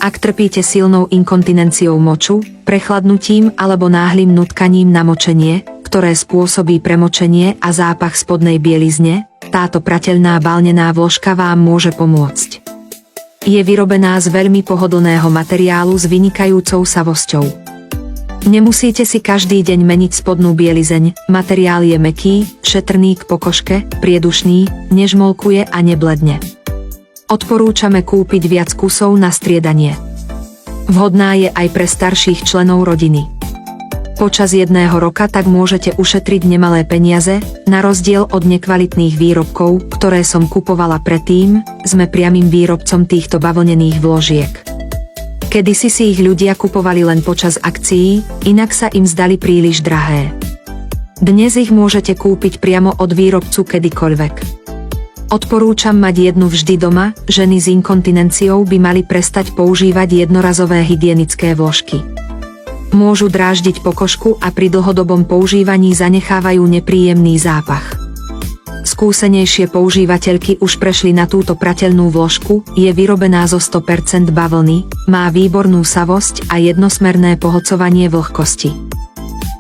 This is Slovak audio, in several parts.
Ak trpíte silnou inkontinenciou moču, prechladnutím alebo náhlym nutkaním na močenie, ktoré spôsobí premočenie a zápach spodnej bielizne, táto prateľná balnená vložka vám môže pomôcť. Je vyrobená z veľmi pohodlného materiálu s vynikajúcou savosťou. Nemusíte si každý deň meniť spodnú bielizeň, materiál je mäkký, šetrný k pokožke, priedušný, nežmolkuje a nebledne. Odporúčame kúpiť viac kusov na striedanie. Vhodná je aj pre starších členov rodiny. Počas jedného roka tak môžete ušetriť nemalé peniaze, na rozdiel od nekvalitných výrobkov, ktoré som kupovala predtým, sme priamym výrobcom týchto bavlnených vložiek. Kedysi si ich ľudia kupovali len počas akcií, inak sa im zdali príliš drahé. Dnes ich môžete kúpiť priamo od výrobcu kedykoľvek. Odporúčam mať jednu vždy doma, ženy s inkontinenciou by mali prestať používať jednorazové hygienické vložky. Môžu dráždiť pokožku a pri dlhodobom používaní zanechávajú nepríjemný zápach. Skúsenejšie používateľky už prešli na túto prateľnú vložku, je vyrobená zo 100% bavlny, má výbornú savosť a jednosmerné pohlcovanie vlhkosti.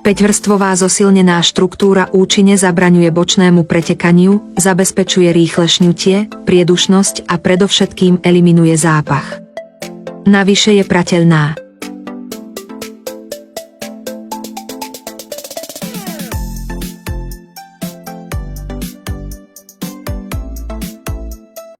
5-vrstvová zosilnená štruktúra účinne zabraňuje bočnému pretekaniu, zabezpečuje rýchle šňutie, priedušnosť a predovšetkým eliminuje zápach. Navyše je prateľná.